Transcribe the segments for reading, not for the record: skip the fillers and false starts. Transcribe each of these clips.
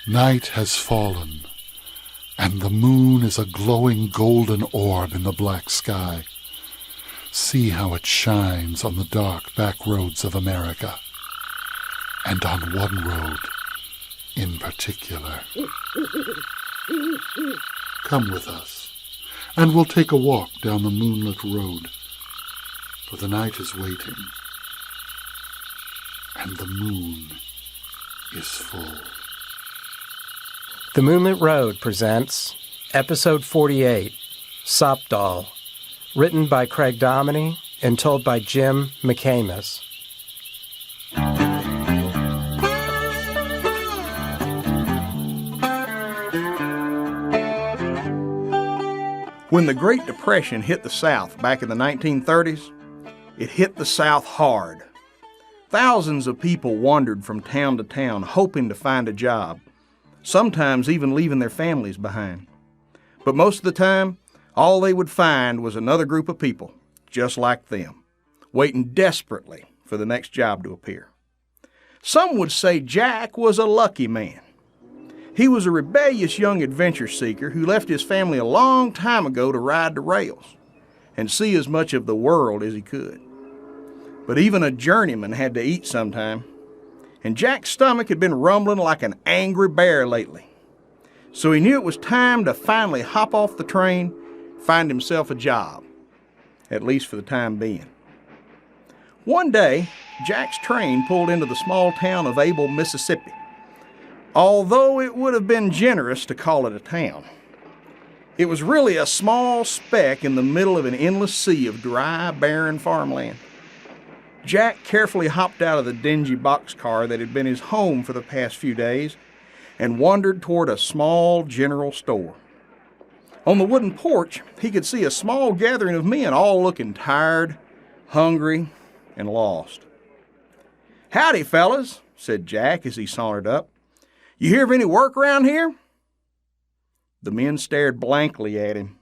Night has fallen, and the moon is a glowing golden orb in the black sky. See how it shines on the dark back roads of America, and on one road in particular. Come with us, and we'll take a walk down the moonlit road, for the night is waiting, and the moon is full. The Moonlit Road presents Episode 48, Sop Doll, written by Craig Dominy and told by Jim McCamus. When the Great Depression hit the South back in the 1930s, it hit the South hard. Thousands of people wandered from town to town hoping to find a job, sometimes even leaving their families behind. But most of the time, all they would find was another group of people, just like them, waiting desperately for the next job to appear. Some would say Jack was a lucky man. He was a rebellious young adventure seeker who left his family a long time ago to ride the rails and see as much of the world as he could. But even a journeyman had to eat sometime, and Jack's stomach had been rumbling like an angry bear lately. So he knew it was time to finally hop off the train, find himself a job, at least for the time being. One day, Jack's train pulled into the small town of Abel, Mississippi, although it would have been generous to call it a town. It was really a small speck in the middle of an endless sea of dry, barren farmland. Jack carefully hopped out of the dingy boxcar that had been his home for the past few days and wandered toward a small general store. On the wooden porch, he could see a small gathering of men, all looking tired, hungry, and lost. "Howdy, fellas," said Jack as he sauntered up. "You hear of any work around here?" The men stared blankly at him,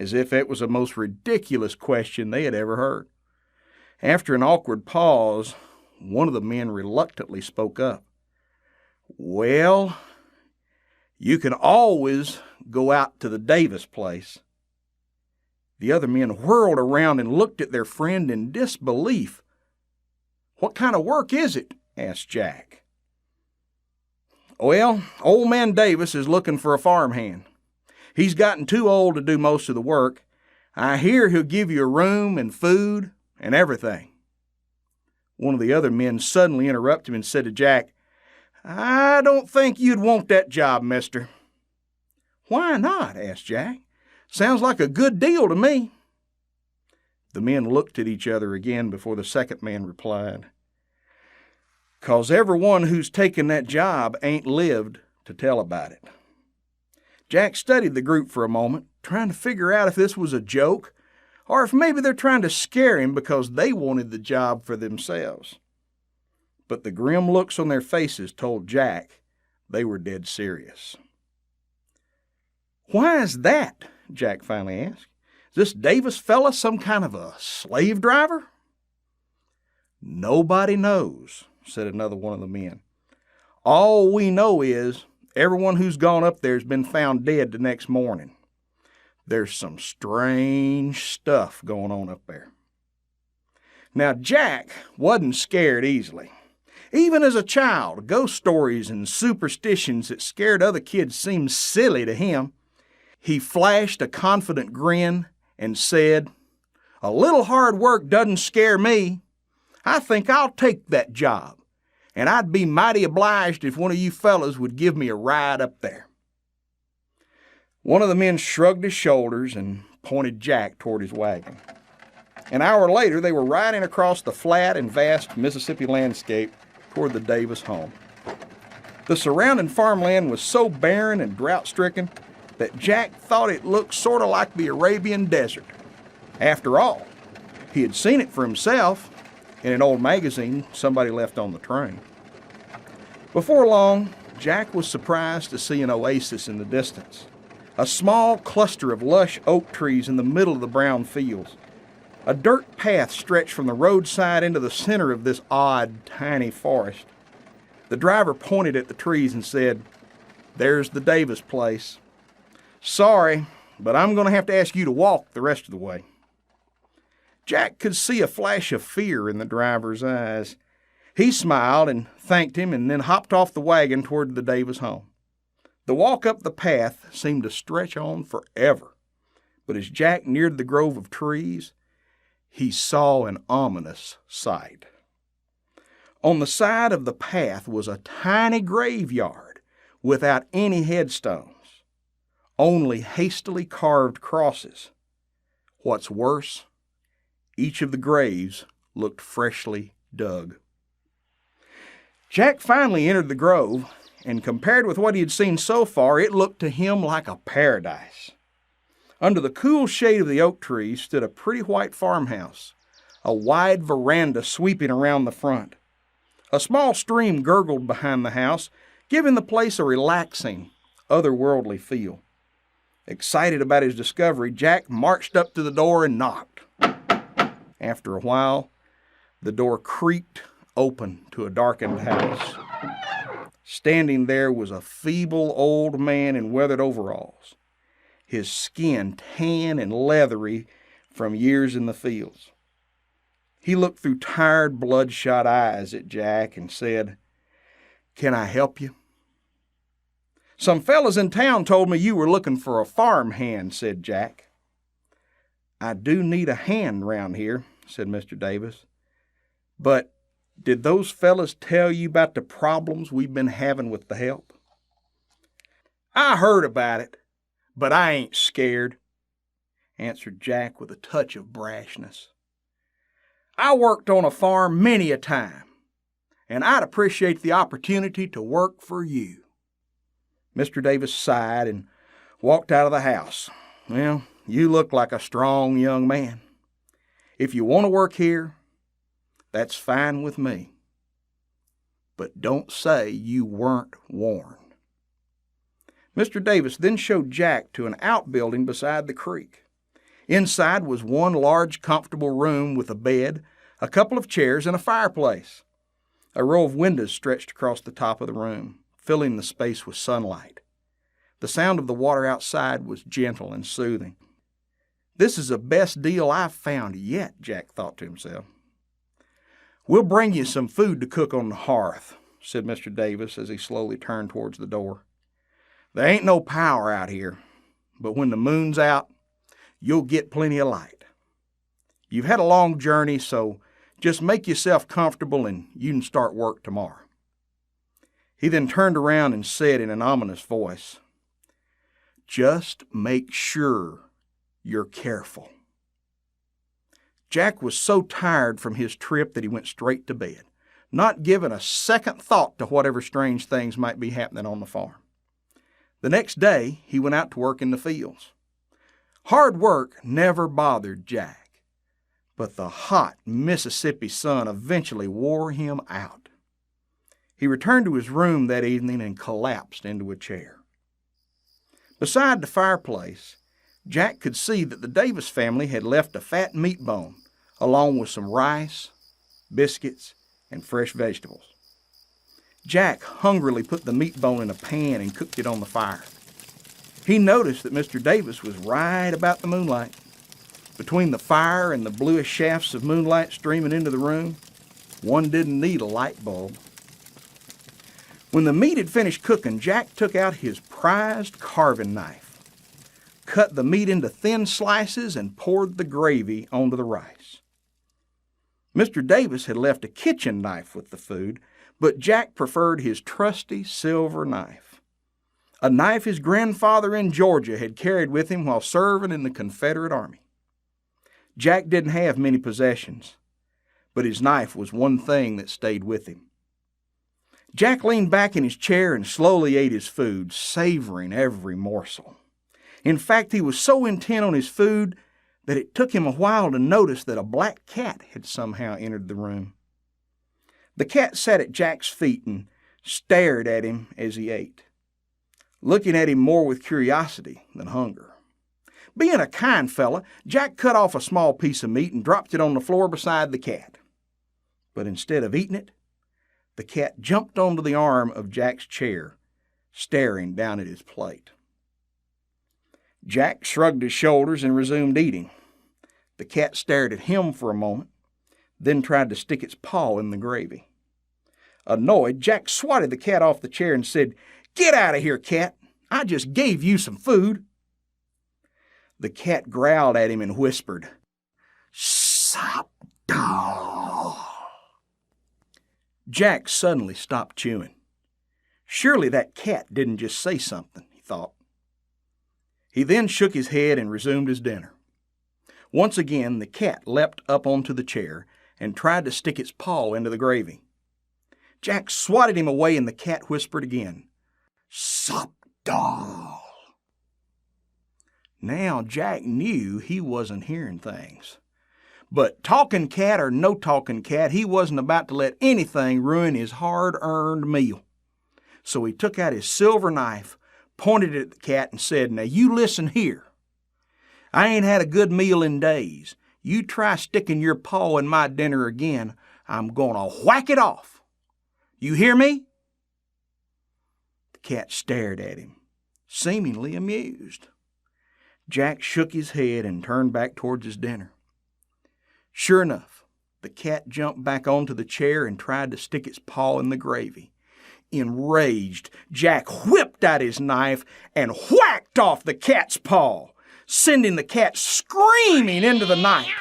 as if it was the most ridiculous question they had ever heard. After an awkward pause, one of the men reluctantly spoke up. "Well, you can always go out to the Davis place." The other men whirled around and looked at their friend in disbelief. "What kind of work is it?" asked Jack. "Well, old man Davis is looking for a farmhand. He's gotten too old to do most of the work. I hear he'll give you a room and food and everything." One of the other men suddenly interrupted him and said to Jack, "I don't think you'd want that job, mister." "Why not?" asked Jack. "Sounds like a good deal to me." The men looked at each other again before the second man replied, "'Cause everyone who's taken that job ain't lived to tell about it." Jack studied the group for a moment, trying to figure out if this was a joke or if maybe they're trying to scare him because they wanted the job for themselves. But the grim looks on their faces told Jack they were dead serious. "Why is that?" Jack finally asked. "Is this Davis fella some kind of a slave driver?" "Nobody knows," said another one of the men. "All we know is everyone who's gone up there has been found dead the next morning. There's some strange stuff going on up there." Now, Jack wasn't scared easily. Even as a child, ghost stories and superstitions that scared other kids seemed silly to him. He flashed a confident grin and said, "A little hard work doesn't scare me. I think I'll take that job, and I'd be mighty obliged if one of you fellas would give me a ride up there." One of the men shrugged his shoulders and pointed Jack toward his wagon. An hour later, they were riding across the flat and vast Mississippi landscape toward the Davis home. The surrounding farmland was so barren and drought-stricken that Jack thought it looked sort of like the Arabian desert. After all, he had seen it for himself in an old magazine somebody left on the train. Before long, Jack was surprised to see an oasis in the distance. A small cluster of lush oak trees in the middle of the brown fields. A dirt path stretched from the roadside into the center of this odd, tiny forest. The The driver pointed at the trees and said, "There's the Davis place. Sorry, but I'm going to have to ask you to walk the rest of the way." Jack could see a flash of fear in the driver's eyes. He smiled and thanked him and then hopped off the wagon toward the Davis home. The walk up the path seemed to stretch on forever, but as Jack neared the grove of trees, he saw an ominous sight. On the side of the path was a tiny graveyard without any headstones, only hastily carved crosses. What's worse, each of the graves looked freshly dug. Jack finally entered the grove, and compared with what he had seen so far, it looked to him like a paradise. Under the cool shade of the oak trees stood a pretty white farmhouse, a wide veranda sweeping around the front. A small stream gurgled behind the house, giving the place a relaxing, otherworldly feel. Excited about his discovery, Jack marched up to the door and knocked. After a while, the door creaked open to a darkened house. Standing there was a feeble old man in weathered overalls, his skin tan and leathery from years in the fields. He looked through tired, bloodshot eyes at Jack and said, "Can I help you?" "Some fellas in town told me you were looking for a farm hand," said Jack. "I do need a hand round here," said Mr. Davis. "But did those fellas tell you about the problems we've been having with the help?" "I heard about it, but I ain't scared," answered Jack with a touch of brashness. "I worked on a farm many a time, and I'd appreciate the opportunity to work for you." Mr. Davis sighed and walked out of the house. "Well, you look like a strong young man. If you want to work here, that's fine with me. But don't say you weren't warned." Mr. Davis then showed Jack to an outbuilding beside the creek. Inside was one large, comfortable room with a bed, a couple of chairs, and a fireplace. A row of windows stretched across the top of the room, filling the space with sunlight. The sound of the water outside was gentle and soothing. "This is the best deal I've found yet," Jack thought to himself. "We'll bring you some food to cook on the hearth," said Mr. Davis as he slowly turned towards the door. "There ain't no power out here, but when the moon's out, you'll get plenty of light. You've had a long journey, so just make yourself comfortable and you can start work tomorrow." He then turned around and said in an ominous voice, "Just make sure you're careful." Jack was so tired from his trip that he went straight to bed, not giving a second thought to whatever strange things might be happening on the farm. The next day, he went out to work in the fields. Hard work never bothered Jack, but the hot Mississippi sun eventually wore him out. He returned to his room that evening and collapsed into a chair. Beside the fireplace, Jack could see that the Davis family had left a fat meat bone, along with some rice, biscuits, and fresh vegetables. Jack hungrily put the meat bone in a pan and cooked it on the fire. He noticed that Mr. Davis was right about the moonlight. Between the fire and the bluish shafts of moonlight streaming into the room, one didn't need a light bulb. When the meat had finished cooking, Jack took out his prized carving knife, cut the meat into thin slices, and poured the gravy onto the rice. Mr. Davis had left a kitchen knife with the food, but Jack preferred his trusty silver knife, a knife his grandfather in Georgia had carried with him while serving in the Confederate Army. Jack didn't have many possessions, but his knife was one thing that stayed with him. Jack leaned back in his chair and slowly ate his food, savoring every morsel. In fact, he was so intent on his food that it took him a while to notice that a black cat had somehow entered the room. The cat sat at Jack's feet and stared at him as he ate, looking at him more with curiosity than hunger. Being a kind fella, Jack cut off a small piece of meat and dropped it on the floor beside the cat. But instead of eating it, The cat jumped onto the arm of Jack's chair, staring down at his plate. Jack shrugged his shoulders and resumed eating. The cat stared at him for a moment, then tried to stick its paw in the gravy. Annoyed, Jack swatted the cat off the chair and said, "Get out of here, cat! I just gave you some food." The cat growled at him and whispered, "Sop Doll." Jack suddenly stopped chewing. Surely that cat didn't just say something, he thought. He then shook his head and resumed his dinner. Once again, the cat leapt up onto the chair and tried to stick its paw into the gravy. Jack swatted him away and the cat whispered again, "Sop Doll." Now Jack knew he wasn't hearing things. But talking cat or no talking cat, he wasn't about to let anything ruin his hard-earned meal. So he took out his silver knife, pointed it at the cat, and said, "Now you listen here. I ain't had a good meal in days. You try sticking your paw in my dinner again, I'm gonna whack it off. You hear me?" The cat stared at him, seemingly amused. Jack shook his head and turned back towards his dinner. Sure enough, the cat jumped back onto the chair and tried to stick its paw in the gravy. Enraged, Jack whipped out his knife and whacked off the cat's paw, sending the cat screaming into the night.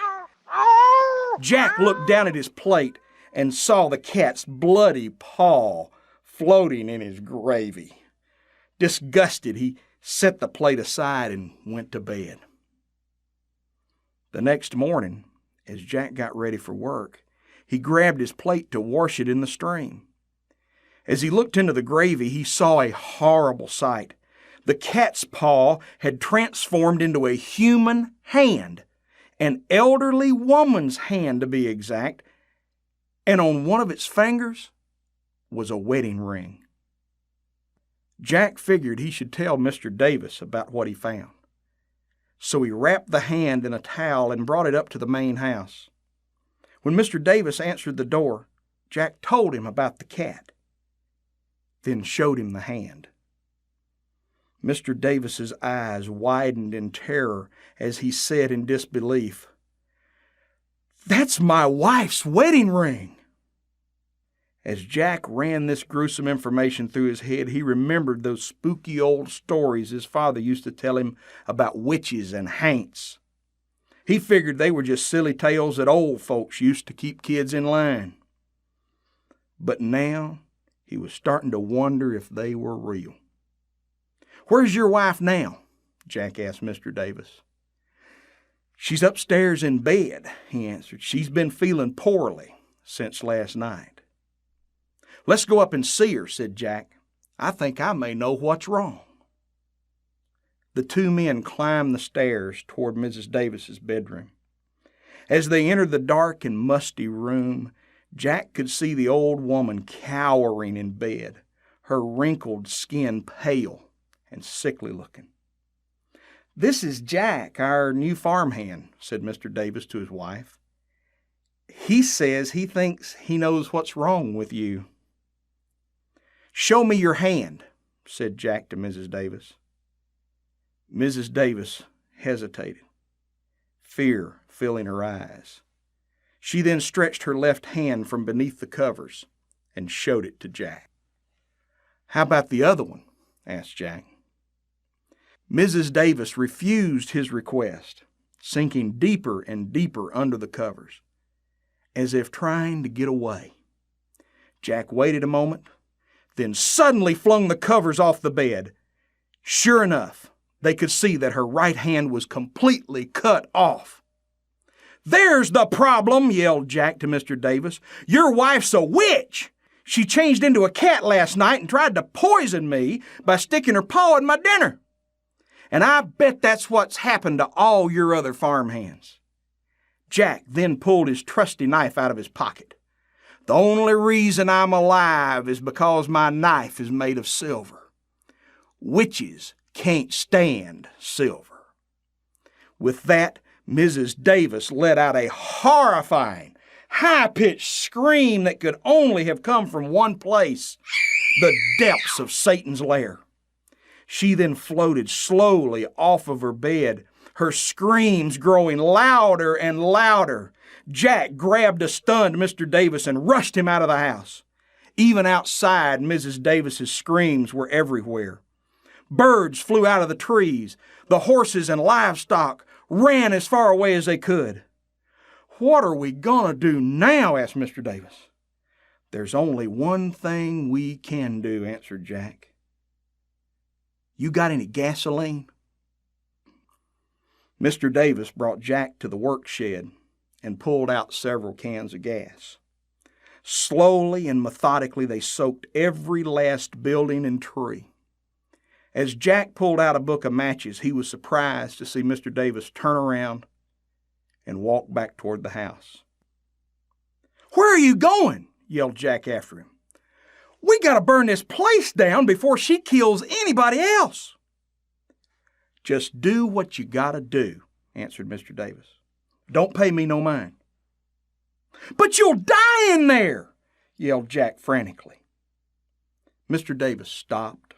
Jack looked down at his plate and saw the cat's bloody paw floating in his gravy. Disgusted, he set the plate aside and went to bed. The next morning, as Jack got ready for work, he grabbed his plate to wash it in the stream. As he looked into the gravy, he saw a horrible sight. The cat's paw had transformed into a human hand, an elderly woman's hand to be exact, and on one of its fingers was a wedding ring. Jack figured he should tell Mr. Davis about what he found. So he wrapped the hand in a towel and brought it up to the main house. When Mr. Davis answered the door, Jack told him about the cat, then showed him the hand. Mr. Davis's eyes widened in terror as he said in disbelief, "That's my wife's wedding ring." As Jack ran this gruesome information through his head, he remembered those spooky old stories his father used to tell him about witches and haints. He figured they were just silly tales that old folks used to keep kids in line. But now he was starting to wonder if they were real. "Where's your wife now?" Jack asked Mr. Davis. "She's upstairs in bed," he answered. "She's been feeling poorly since last night." "Let's go up and see her," said Jack. "I think I may know what's wrong." The two men climbed the stairs toward Mrs. Davis's bedroom. As they entered the dark and musty room, Jack could see the old woman cowering in bed, her wrinkled skin pale and sickly looking. "This is Jack, our new farmhand," said Mr. Davis to his wife. "He says he thinks he knows what's wrong with you." "Show me your hand," said Jack to Mrs. Davis. Mrs. Davis hesitated, fear filling her eyes. She then stretched her left hand from beneath the covers and showed it to Jack. "How about the other one?" asked Jack. Mrs. Davis refused his request, sinking deeper and deeper under the covers, as if trying to get away. Jack waited a moment, then suddenly flung the covers off the bed. Sure enough, they could see that her right hand was completely cut off. "There's the problem," yelled Jack to Mr. Davis. "Your wife's a witch. She changed into a cat last night and tried to poison me by sticking her paw in my dinner. And I bet that's what's happened to all your other farmhands." Jack then pulled his trusty knife out of his pocket. "The only reason I'm alive is because my knife is made of silver. Witches can't stand silver." With that, Mrs. Davis let out a horrifying high-pitched scream that could only have come from one place, the depths of Satan's lair. She then floated slowly off of her bed, her screams growing louder and louder. Jack grabbed a stunned Mr. Davis and rushed him out of the house. Even outside, Mrs. Davis's screams were everywhere. Birds flew out of the trees. The horses and livestock ran as far away as they could. "What are we gonna do now?" asked Mr. Davis. "There's only one thing we can do," answered Jack. "You got any gasoline?" Mr. Davis brought Jack to the work shed and pulled out several cans of gas. Slowly and methodically, they soaked every last building and tree. As Jack pulled out a book of matches, he was surprised to see Mr. Davis turn around and walk back toward the house. "Where are you going?" yelled Jack after him. "We got to burn this place down before she kills anybody else." "Just do what you got to do," answered Mr. Davis. "Don't pay me no mind." "But you'll die in there!" yelled Jack frantically. Mr. Davis stopped,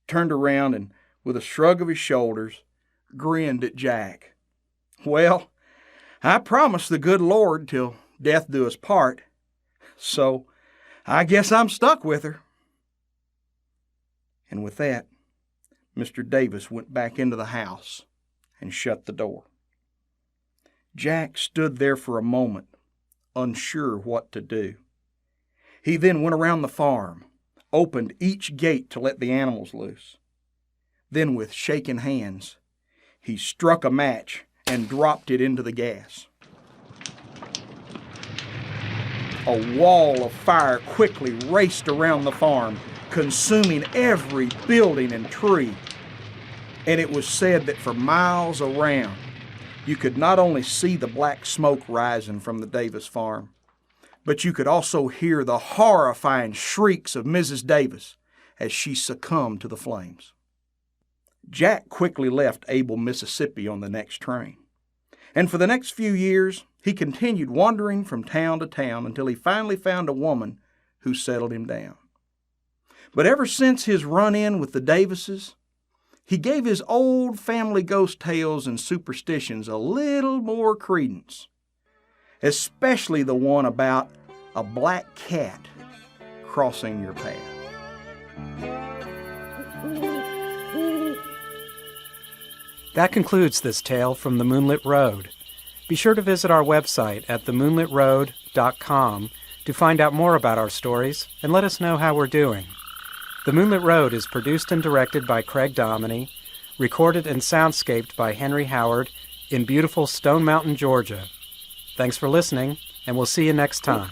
turned around, and with a shrug of his shoulders, grinned at Jack. "Well, I promised the good Lord till death do us part, so I guess I'm stuck with her." And with that, Mr. Davis went back into the house and shut the door. Jack stood there for a moment, unsure what to do. He then went around the farm, opened each gate to let the animals loose. Then, with shaking hands, he struck a match and dropped it into the gas. A wall of fire quickly raced around the farm, consuming every building and tree. And it was said that for miles around, you could not only see the black smoke rising from the Davis farm, but you could also hear the horrifying shrieks of Mrs. Davis as she succumbed to the flames. Jack quickly left Abel, Mississippi on the next train. And for the next few years, he continued wandering from town to town until he finally found a woman who settled him down. But ever since his run-in with the Davises, he gave his old family ghost tales and superstitions a little more credence, especially the one about a black cat crossing your path. That concludes this tale from The Moonlit Road. Be sure to visit our website at themoonlitroad.com to find out more about our stories and let us know how we're doing. The Moonlit Road is produced and directed by Craig Dominy, recorded and soundscaped by Henry Howard in beautiful Stone Mountain, Georgia. Thanks for listening, and we'll see you next time.